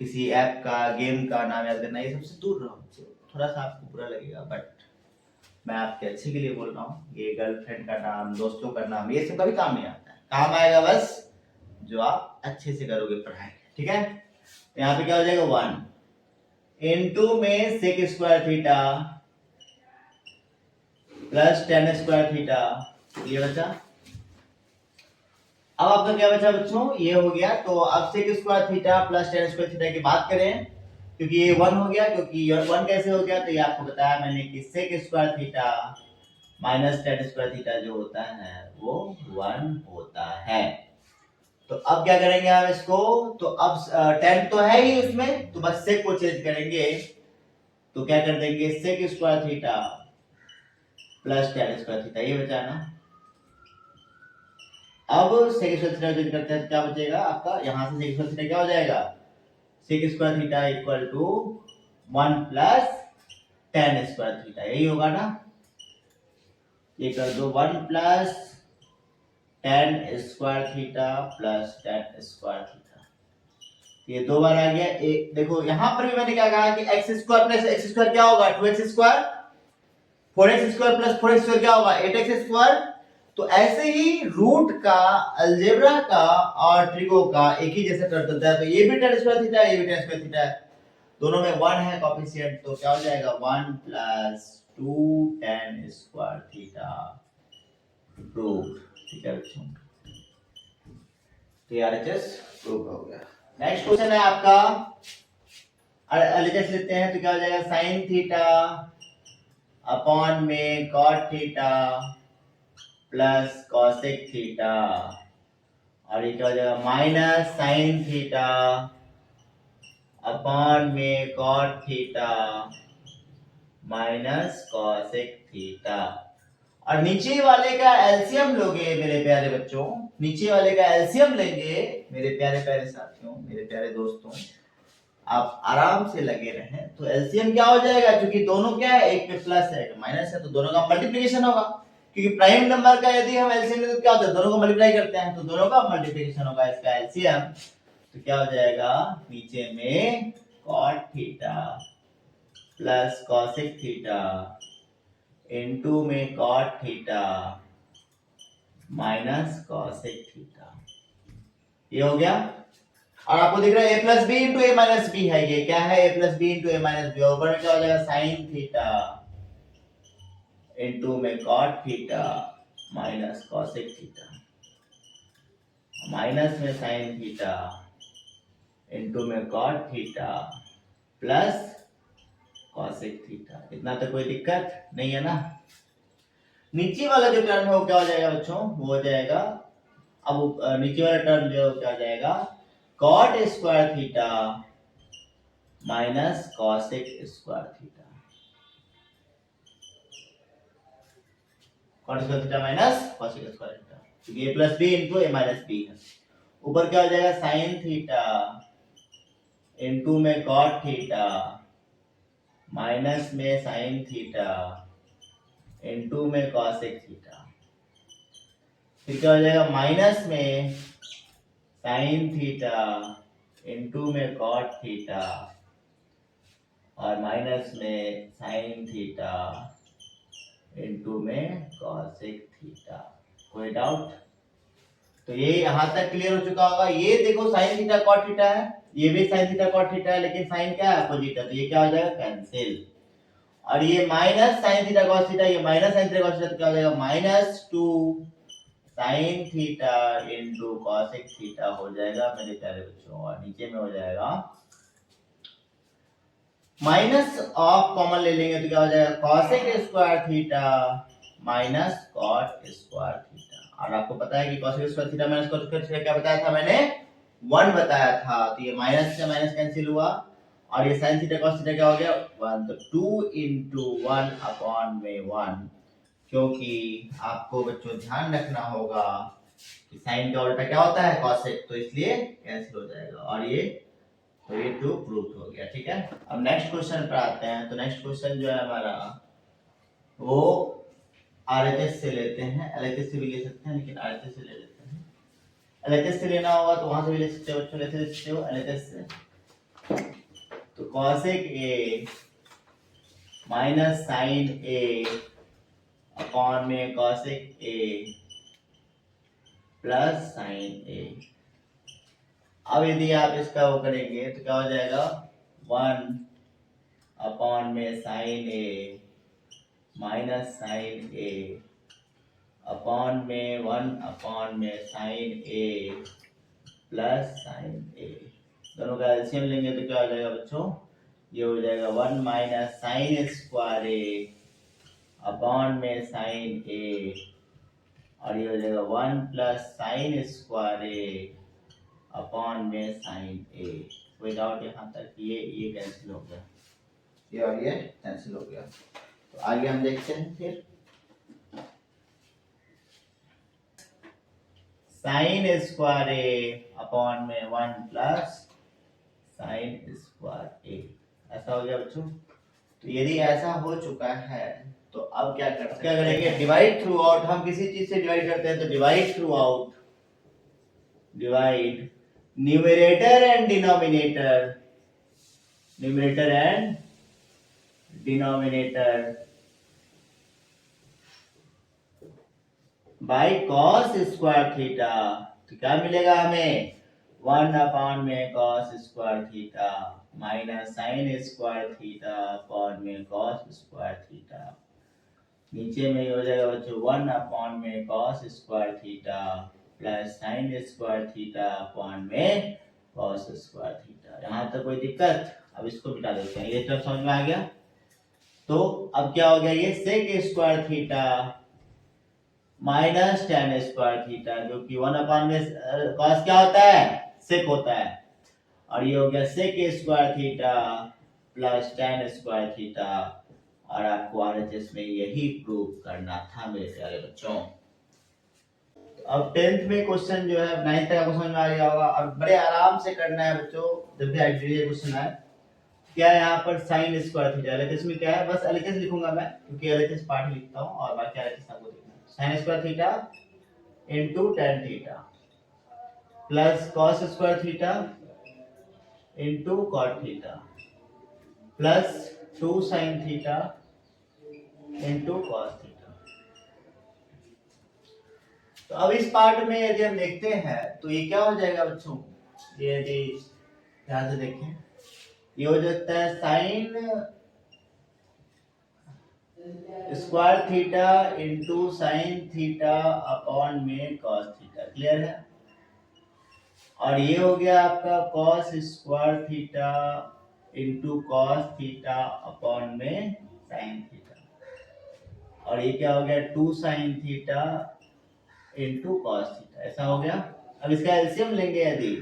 किसी ऐप का गेम का नाम याद करना, ये सबसे दूर रहो। थोड़ा सा आपको बुरा लगेगा बट मैं आपके अच्छे के लिए बोल रहा हूँ। ये गर्लफ्रेंड का नाम, दोस्तों का नाम, ये सब कभी काम नहीं आता है। काम आएगा बस जो आप अच्छे से करोगे पढ़ाई, ठीक है। तो यहाँ पे क्या हो जाएगा 1 इनटू में sec square theta plus tan square theta, ये बचा। अब आपका क्या बचा बच्चों, ये हो गया। तो अब sec square theta plus tan square theta की बात करें, क्योंकि ये 1 हो गया, क्योंकि ये 1 कैसे हो गया, तो ये आपको बताया मैंने कि sec square theta minus tan square theta जो होता है वो 1 होता है। तो अब क्या करेंगे हम इसको, तो अब tan तो है ही उसमें, तो बस सेक को चेंज करेंगे। तो क्या कर देंगे sec square theta plus tan square theta, ये बचा ना। अब सेक स्क्वायर थीटा चेंज करते हैं तो क्या बचेगा आपका, यहां से सेक स्क्वायर थीटा क्या हो जाएगा sec square theta equal to 1 plus tan square theta, यही होगा ना। ये कर दो 1 plus tan square theta plus tan square theta, ये 2 बार आ गया। एक देखो यहां पर भी मैंने क्या कहा कि x square plus x square क्या होगा 2x square, 4x square plus 4x square क्या होगा 8x स्क्वायर। तो ऐसे ही रूट का, अलजेब्रा का और ट्रिगो का एक ही जैसा टर्म चलता है। तो ये भी tan स्क्वायर थीटा है, ये भी tan स्क्वायर थीटा है, दोनों में 1 है कोएफिशिएंट। तो क्या हो जाएगा 1 plus 2 tan square theta prove, ठीक है बच्चों। तो RHS प्रूव हो गया। नेक्स्ट क्वेश्चन है आपका LHS लेते हैं तो क्या हो जाएगा sin थीटा अपॉन में cot theta plus cosec theta, और ये क्या हो जाएगा माइनस साइन थीटा अपॉन में cot theta minus cosec theta. और नीचे वाले का एलसीएम लोगे मेरे प्यारे बच्चों, नीचे वाले का एलसीएम लेंगे मेरे प्यारे प्यारे साथियों, मेरे प्यारे दोस्तों, आप आराम से लगे रहें। तो एलसीएम क्या हो जाएगा, क्योंकि दोनों क्या है, एक पे प्लस है एक माइनस है, तो दोनों का मल्टीप्लिकेशन होगा। क्योंकि प्राइम नंबर का यदि हम एलसीएम लेते तो क्या होता है, दोनों को मल्टीप्लाई करते हैं, तो दोनों का मल्टीप्लिकेशन होगा इसका एलसीएम। तो क्या हो जाएगा, नीचे में cot theta plus cosec theta into में cot theta minus cosec theta, ये हो गया। और आपको दिख रहा है a plus B into A minus B है, ये क्या है a plus B into A minus B, ऊपर में क्या हो जाएगा साइन थीटा इंटू में cot theta minus cosec theta, minus में साइन थीटा इंटू में cot theta plus cosec theta. इतना तो कोई दिक्कत नहीं है ना। नीचे वाला जो टर्म है वो क्या हो जाएगा बच्चों, वो हो जाएगा, अब नीचे वाला टर्म जो क्या हो जाएगा cot square theta minus cosec square theta, cot square theta minus cosec square theta, क्योंकि a plus B into A minus B है। ऊपर क्या हो जाएगा साइन थीटा इंटू में cot थीटा माइनस में साइन थीटा इनटू में cosec थीटा, फिर क्या हो जाएगा माइनस में साइन थीटा इनटू में cot थीटा और माइनस में साइन थीटा इनटू में cosec थीटा। कोई डाउट? तो ये यहां तक क्लियर हो चुका होगा। ये देखो साइन थीटा cot थीटा है, ये भी साइन थीटा cot थीटा है, लेकिन साइन क्या है अपोजिट है, तो ये क्या हो जाएगा कैंसिल। और ये minus sine theta cos theta, ये minus sine theta cos theta, तो क्या हो जाएगा minus 2 sine theta into cosec theta हो जाएगा मेरे प्यारे बच्चों। और नीचे में हो जाएगा माइनस ऑफ कॉमन ले लेंगे तो क्या हो जाएगा cosec square theta minus cot square theta. और आपको पता है कि cosec square theta minus cot square theta क्या बताया था मैंने, 1 बताया था, तो ये माइनस से माइनस कैंसिल हुआ और ये sin थीटा cos थीटा क्या हो गया 1, तो 2 into 1 अपॉन में 1, क्योंकि आपको बच्चों ध्यान रखना होगा कि साइन का उल्टा क्या होता है cosec, तो इसलिए कैंसिल हो जाएगा। और ये तो ये 2 प्रूफ हो गया, ठीक है। अब नेक्स्ट क्वेश्चन पर आते हैं। तो नेक्स्ट क्वेश्चन जो है हमारा वो RHS से लेते हैं, LHS से भी ले सकते हैं, लेकिन RHS से ले लेते हैं। LHS से लेना होगा तो वहां से भी ले सकते हो बच्चों, ले सकते हो LHS से। तो cosec A minus sin A upon में cosec A plus sin A। अब यदि आप इसका वो करेंगे तो क्या हो जाएगा 1 अपॉन में sine A minus sign A upon में 1 अपॉन में साइन ए प्लस साइन ए। दोनों का एलसीएम लेंगे तो क्या हो जाएगा बच्चों, ये हो जाएगा 1 minus sign square A upon में साइन ए, और ये हो जाएगा 1 plus sign square A upon में साइन ए। कोई डाउट यहाँ तक? ये कैंसिल हो गया, ये और ये कैंसिल हो गया। तो आगे हम देखते हैं फिर साइन स्क्वायर ए अपॉन में 1 प्लस साइन स्क्वायर ए, ऐसा हो गया बच्चों। तो यदि ऐसा हो चुका है तो अब क्या करेंगे डिवाइड थ्रू आउट। हम किसी चीज से डिवाइड करते हैं तो divide through out, divide numerator and denominator, numerator and denominator by cos square theta. तो क्या मिलेगा हमें 1 अपॉन में cos square theta minus sign square theta upon में cos स्क्वायर थीटा। नीचे में हो जाएगा बच्चों 1 अपॉन में cos square theta plus sign square theta upon में cos स्क्वायर थीटा। यहाँ तक कोई दिक्कत? अब इसको मिटा देते हैं, ये सब समझ में आ गया। तो अब क्या हो गया, ये sec square theta minus tan square theta, जो कि 1 में कॉस क्या होता है, सेक होता है, और ये हो गया sec square theta plus tan square theta. और आपको आरएचएस में यही प्रूव करना था मेरे प्यारे बच्चों। अब 10th में क्वेश्चन जो है 9th का क्वेश्चन में आ गया होगा, और बड़े आराम से करना है बच्चों। जब भी आइडिया क्वेश्चन आए, क्या यहाँ पर साइन स्क्वायर थीटा, एलएचएस में क्या है, बस एलएचएस लिखूंगा मैं, क्योंकि एलएचएस पार्ट लिखता हूँ और बाकी एलएचएस आपको देखना है। Sign square theta into tan theta plus cos square theta into cot theta plus 2 sin theta into cos theta. तो अब इस पार्ट में यदि हम देखते हैं तो ये क्या हो जाएगा बच्चों, ये यदि ध्यान से देखें, ये हो जाता है sign square theta into sine theta upon में cos थीटा। क्लियर है? और ये हो गया आपका cos square theta into cos theta upon में sin थीटा, और ये क्या हो गया 2 sin theta into cos theta. ऐसा हो गया। अब इसका एलसीएम लेंगे यदि,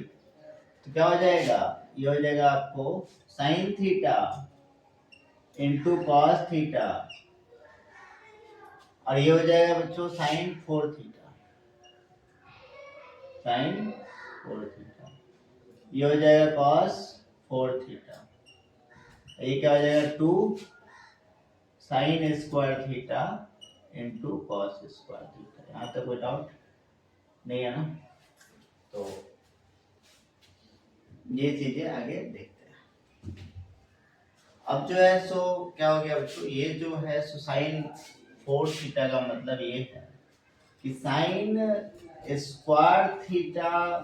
तो क्या हो जाएगा, ये हो जाएगा आपको sin theta into cos theta, और ये हो जाएगा बच्चों sin 4 थीटा, sin 4 थीटा, ये हो जाएगा cos 4 थीटा, ये क्या हो जाएगा 2 sin square theta into cos square theta. यहाँ तक कोई डाउट नहीं है ना? तो ये चीजें आगे देखते हैं। अब जो है सो क्या हो गया बच्चों, ये जो है सो साइन 4 थीटा का मतलब ये है कि sine square theta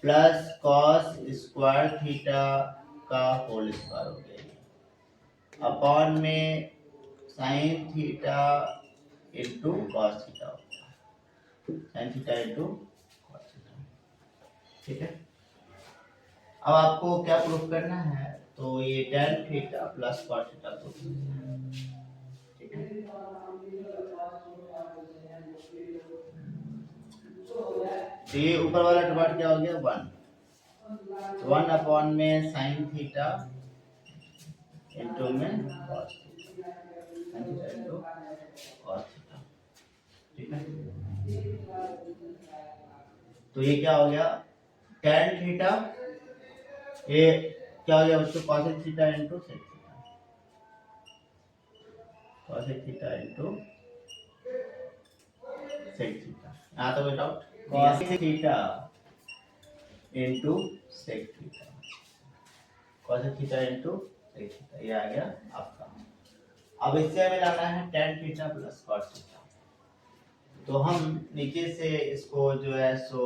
plus cos square theta का होल स्क्वायर हो गया अपॉन में sine theta into cos theta होगा, sine theta into cos theta. ठीक है, अब आपको क्या प्रूफ करना है, तो ये tan theta plus cos theta proof करना है। ठीक है, तो ये ऊपर वाला डिवाइड क्या हो गया 1 अपॉन में साइन थीटा इनटू में cos theta, sign theta into cos theta. ठीक है, तो ये क्या हो गया tan थीटा, ये क्या हो गया बच्चों cos theta into sec theta, cos theta into sec theta. यहाँ तो कोई doubt, cos theta into sec theta, cos theta into sec theta, ये आ गया आपका। अब इससे हमें लाना है tan theta plus cos theta, तो हम नीचे से इसको जो है सो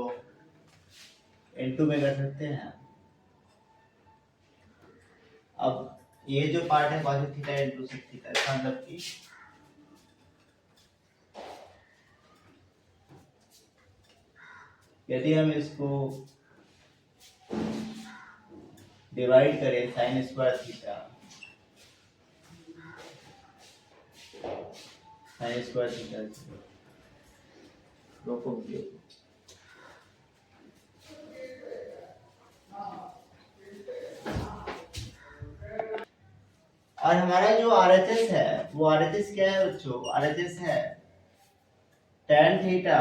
इनटू में कर सकते हैं। अब ये जो पार्ट है cos theta into sec theta, इसका मतलब कि यदि हम इसको डिवाइड करें sign square theta, sign square theta रोको मुझे, और हमारा जो आरएचएस है वो आरएचएस क्या है बच्चों, आरएचएस है tan theta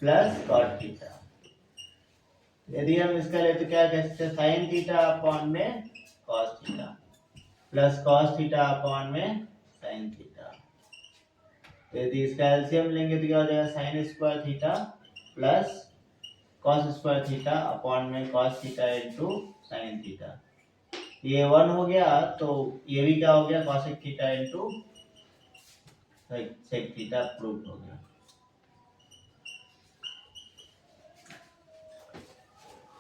plus cot theta. यदि हम इसका ले तो क्या कह सकते हैं साइन थीटा अपॉन में cos theta plus cos theta upon में sin थीटा। तो यदि इसका एलसीएम लेंगे तो क्या हो जाएगा sign square theta plus cos square theta upon में cos theta into sin theta. ये 1 हो गया, तो ये भी क्या हो गया cos theta into sec theta prove हो गया।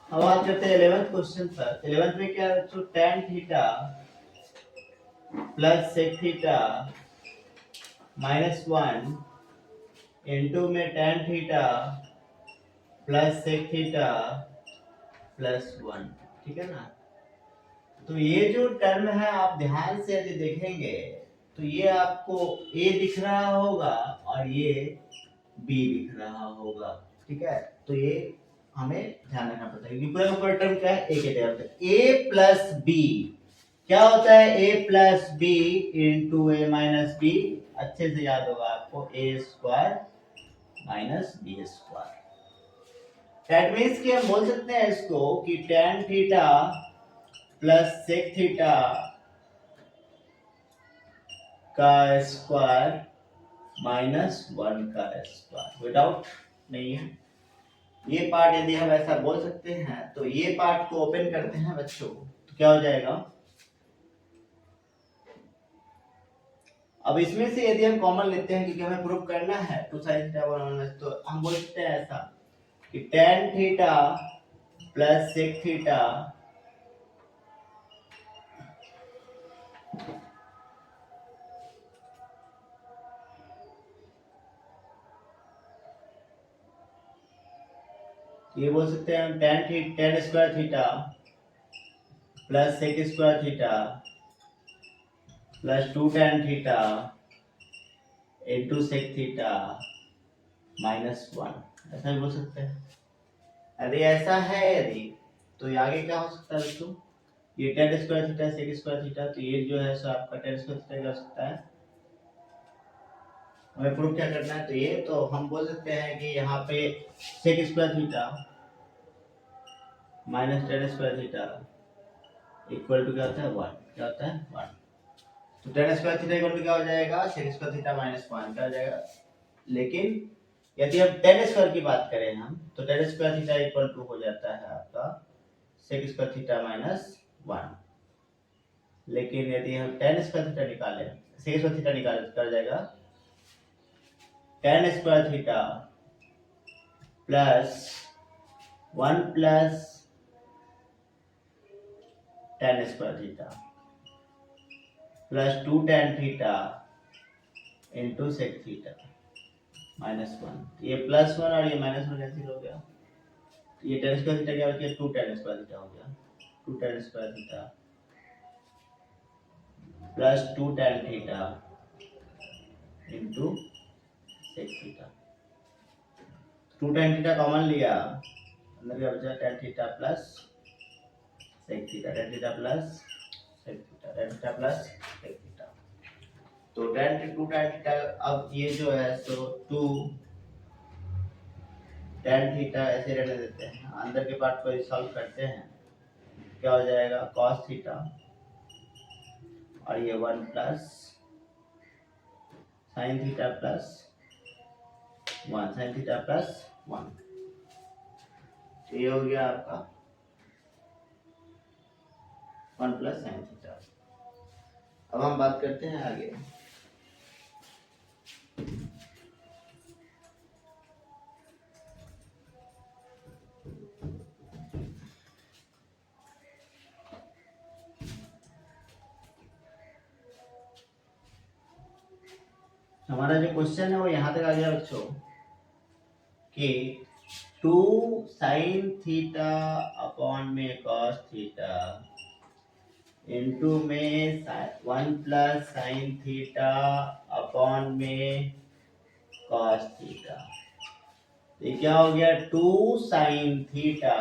अब बात करते हैं 11th क्वेश्चन पर। 11th में क्या है तो tan theta plus sec theta minus 1 into में tan theta plus sec theta plus 1। ठीक है ना, तो ये जो टर्म है आप ध्यान से यदि देखेंगे तो ये आपको ए दिख रहा होगा और ये बी दिख रहा होगा, ठीक है। तो ये हमें ध्यान रखना पड़ता है क्योंकि पूरा पूरा टर्म क्या है, ए के टर्म है। ए प्लस बी क्या होता है, A plus B into A minus B, अच्छे से याद होगा आपको, A square minus B square. That means कि हम बोल सकते हैं इसको कि tan theta plus sec theta का स्क्वायर माइनस 1 का स्क्वायर, विदाउट नहीं है। ये पार्ट यदि हम ऐसा बोल सकते हैं तो ये पार्ट को ओपन करते हैं बच्चों, तो क्या हो जाएगा, अब इसमें से यदि हम कॉमन लेते हैं क्योंकि हमें प्रूफ करना है 2 sin थीटा 1 माइनस, तो हम बोल सकते हैं ऐसा कि tan theta plus sec theta ये बोल सकते हैं हम tan square theta plus sec square theta plus 2 tan theta into sec theta minus 1, ऐसा भी बोल सकते हैं। यदि ऐसा है यदि तो आगे क्या हो सकता है दोस्तों, ये tan square theta sec square theta, तो ये जो है सो आपका tan स्क्वायर थीटा क्या हो सकता है, हमें प्रूफ क्या करना है, तो ये तो हम बोल सकते हैं कि यहाँ पे sec square theta minus tan square theta equal to क्या होता है 1, क्या होता है 1। तो tan square theta equal to क्या हो जाएगा, sec स्क्वायर थीटा माइनस 1 क्या हो जाएगा। लेकिन यदि हम tan स्क्वायर की बात करें हम, तो tan square theta equal to हो जाता है आपका sec स्क्वायर थीटा माइनस 1। लेकिन यदि हम tan स्क्वायर थीटा निकालें, sec स्क्वायर थीटा निकालें तो क्या हो जाएगा, tan square theta plus 1 plus tan square theta plus 2 tan theta into sec theta minus 1। ये प्लस 1 और ये माइनस 1 कैंसिल हो गया, तो ये tan स्क्वायर थीटा क्या हो गया, 2 tan स्क्वायर थीटा हो गया, 2 tan square theta plus 2 tan theta into sec theta. 2 tan theta common लिया, अंदर क्या बचा, tan theta plus sec theta, tan theta plus sec theta, tan theta plus sec theta. तो टू tan थीटा, अब ये जो है सो 2 tan थीटा ऐसे रहने देते हैं, अंदर के पार्ट को सॉल्व करते हैं, क्या हो जाएगा cos थीटा और ये 1 plus sin theta plus 1, sin theta plus 1, ये हो गया आपका 1 प्लस sin थीटा। अब हम बात करते हैं आगे, हमारा जो क्वेश्चन है वो यहाँ तक आ गया बच्चों कि 2 sin थीटा अपॉन में cos थीटा इंटू में 1 प्लस sin थीटा अपॉन में cos थीटा। ये क्या हो गया, 2 sin theta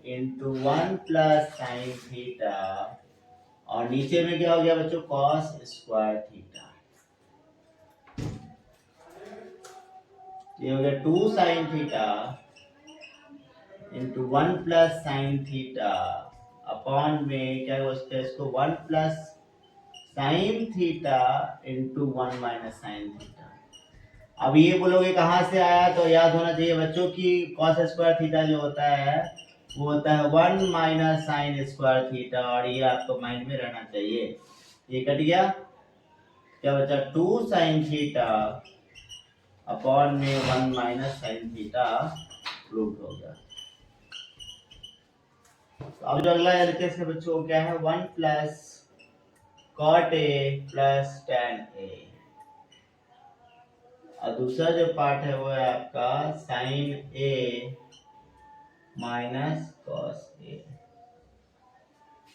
into 1 plus sin theta और नीचे में क्या हो गया बच्चों, cos स्क्वायर थीटा। ये हो गया 2 sin theta into 1 plus sin theta upon में क्या बोलते हैं इसको, 1 plus sin theta into 1 minus sin theta. अब ये बोलोगे कहाँ से आया, तो याद होना चाहिए बच्चों की cos स्क्वायर थीटा जो होता है वो होता है 1 माइनस sin स्क्वायर थीटा, और ये आपको माइंड में रहना चाहिए। ये कट गया, क्या बचा 2 sin थीटा अपॉन में 1 माइनस sin थीटा प्रूव हो गया। तो अब जो अगला एलसीएम है बच्चों क्या है, 1 plus cot a plus tan a, और दूसरा जो पार्ट है वो है आपका sin a minus cos a।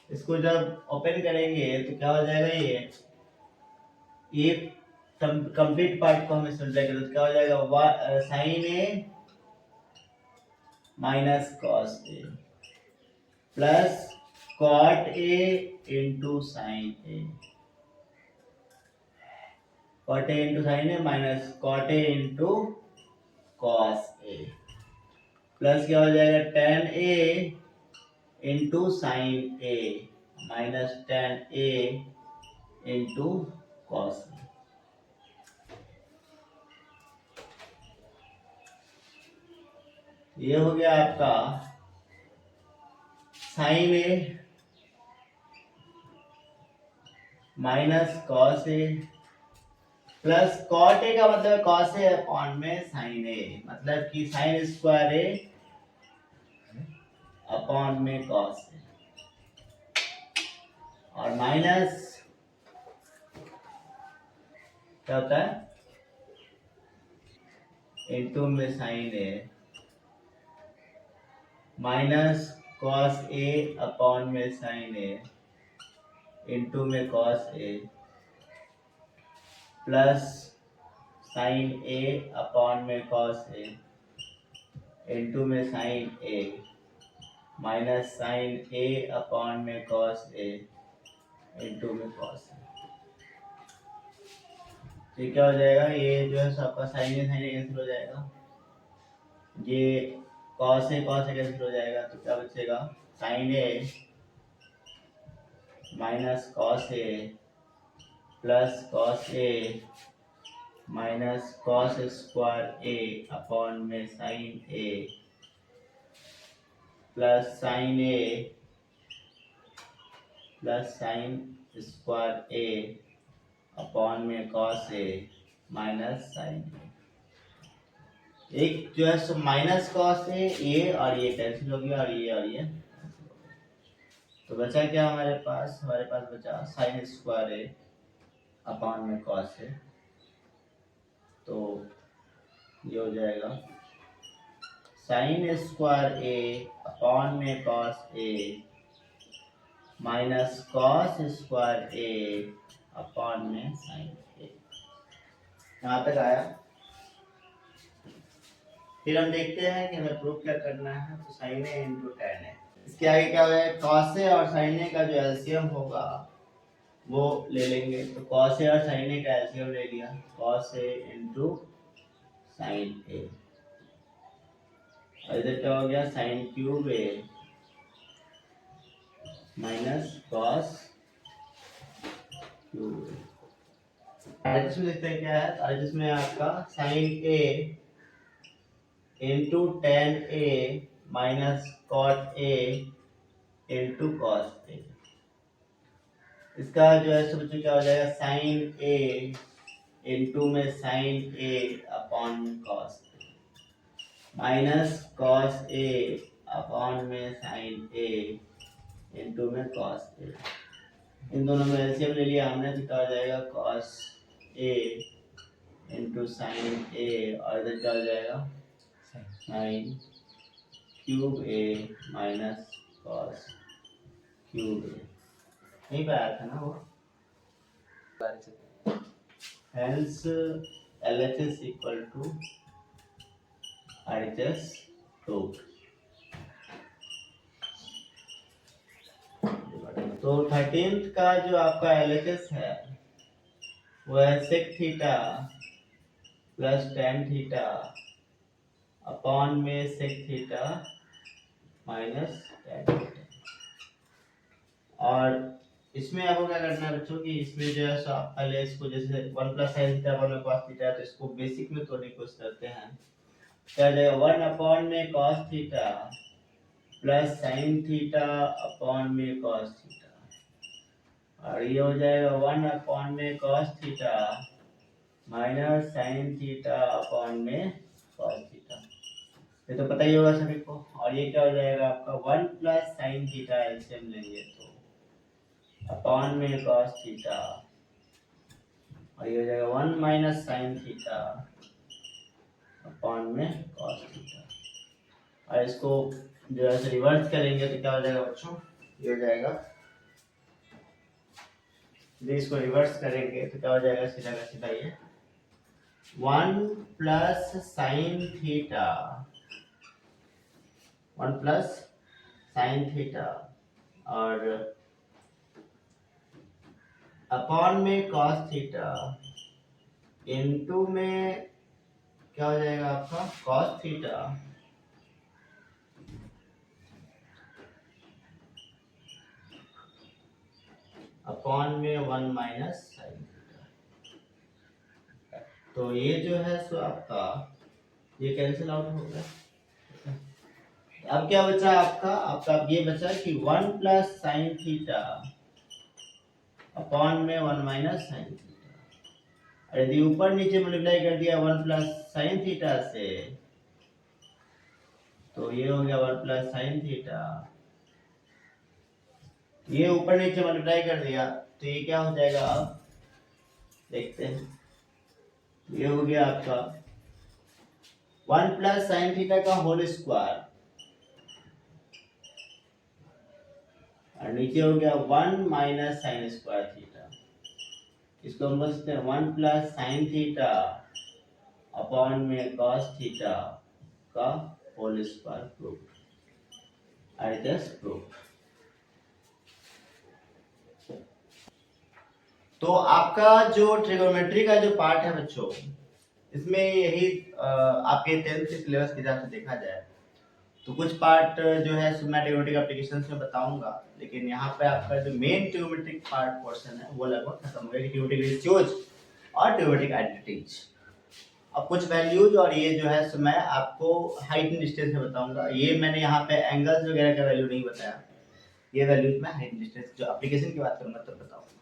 इसको जब ओपन करेंगे तो क्या हो जाएगा, ये कंप्लीट पार्ट को हम इसमें लेंगे तो क्या हो जाएगा, sine A minus cos A plus cot A into sine A, cot A into sine A minus cot A into cos A plus क्या हो जाएगा, tan A into sine A minus tan A into cos A. ये हो गया आपका sine A minus cos A plus cot A का मतलब cos A upon में साइन ए, मतलब कि साइन स्क्वायर ए अपॉन में कॉस ए और माइनस क्या होता है, इंटू में sine A minus cos A upon में साइन ए इंटू में cos A plus sign A upon में कॉस ए इंटू में sine A minus sign A upon में कॉस ए इंटू में कॉस ए। तो क्या हो जाएगा, ये जो है आपका साइन ए कैंसिल हो जाएगा, ये कॉस ए कैंसिल हो जाएगा, तो क्या बचेगा, sign A minus cos A plus cos A minus cos square A upon में sine A plus sign A plus sign square A upon में कॉस ए माइनस साइन ए। एक जो है सो माइनस कॉस ए, ये और ये cancel हो गया और ये तो बचा क्या हमारे पास बचा साइन स्क्वायर ए अपॉन में कॉस ए, तो ये हो जाएगा साइन स्क्वायर ए अपॉन में cos A minus cos square A upon में साइन ए। यहाँ तक आया। फिर हम देखते हैं कि हमें प्रूफ क्या करना है, तो साइन ए इंटू टेन ए, इसके आगे क्या होगा, कॉस ए और साइन ए का जो एलसीएम होगा वो ले लेंगे, तो कॉस ए और साइन ए का एलसीएम ले लिया, cos A into sine A, और इधर क्या हो गया, sine cube A minus cos cube A. इसमें देखते हैं क्या है, और जिसमें आपका sine A into tan A minus cot A into cos A, इसका जो है सब क्या हो जाएगा, साइन ए इंटू में sine A upon cos A minus cos A upon में साइन ए इंटू में कॉस ए। इन दोनों में एलसीएम ले लिया हमने, तो क्या हो जाएगा, cos A into sine A, और इधर क्या हो जाएगा, sine cube A minus cos cube A. यहीं पे आया था ना वो, hence LHS equal to RHS रूट। तो 13th का जो आपका LHS है वो है sec theta plus tan theta upon में sec theta minus tan theta. और इसमें आपको क्या करना है बच्चों, कि इसमें जो है सो आप पहले इसको जैसे 1 plus sin theta 1 cos theta, तो इसको बेसिक में तोड़ने की कोशिश करते हैं। क्या जाएगा, 1 अपॉन में cos theta plus sin theta upon में cos थीटा, और ये हो जाएगा 1 अपॉन में cos theta minus sin theta upon में cos थीटा। ये तो पता ही होगा सभी को। और ये क्या हो जाएगा आपका 1 प्लस sin थीटा, एलसीएम लेंगे तो अपॉन में cos थीटा, और ये हो जाएगा 1 माइनस sin थीटा अपॉन में cos थीटा। और इसको जो है रिवर्स करेंगे तो क्या हो जाएगा बच्चों, ये हो जाएगा यदि इसको रिवर्स करेंगे तो क्या हो जाएगा, सीधा का सीधा ये 1 plus sine theta, 1 plus sine theta और अपॉन में कॉस थीटा इनटू में क्या हो जाएगा आपका कॉस थीटा अपॉन में 1 माइनस साइन थीटा। तो ये जो है सो आपका ये कैंसिल आउट हो गया। अब क्या बचा आपका, अब ये बचा कि 1 प्लस साइन थीटा अपॉन में 1 माइनस साइन थीटा। और यदि ऊपर नीचे मल्टीप्लाई कर दिया 1 प्लस साइन थीटा से तो ये हो गया 1 प्लस साइन थीटा, ये ऊपर नीचे मल्टीप्लाई कर दिया तो ये क्या हो जाएगा, अब देखते हैं। ये हो गया आपका 1 प्लस साइन थीटा का होल स्क्वायर और नीचे हो गया 1 माइनस साइन स्क्वायर थीटा। इसको हम बोलते हैं 1 प्लस साइन थीटा अपॉन में कॉस थीटा का whole square proof. I just proof. तो आपका जो ट्रिगोनोमेट्री का जो पार्ट है बच्चों, इसमें यही आपके 10th के सिलेबस के हिसाब से देखा जाए तो कुछ पार्ट जो है मैं ट्रिगोनोमेट्रिक एप्लीकेशंस में बताऊंगा, लेकिन यहाँ पे आपका जो मेन ट्रिगोनोमेट्रिक पार्ट पोर्शन है वो लगभग खत्म हो गया। ट्रिगोनोमेट्रिक रेशियोज और ट्रिगोनोमेट्रिक आइडेंटिटीज, अब कुछ वैल्यूज और ये जो है सो मैं आपको हाइट एंड डिस्टेंस में बताऊंगा। ये मैंने यहाँ पे एंगल्स वगैरह का वैल्यू नहीं बताया, ये वैल्यूज मैं हाइट एंड डिस्टेंस जो एप्लीकेशन की बात करूंगा तब बताऊंगा।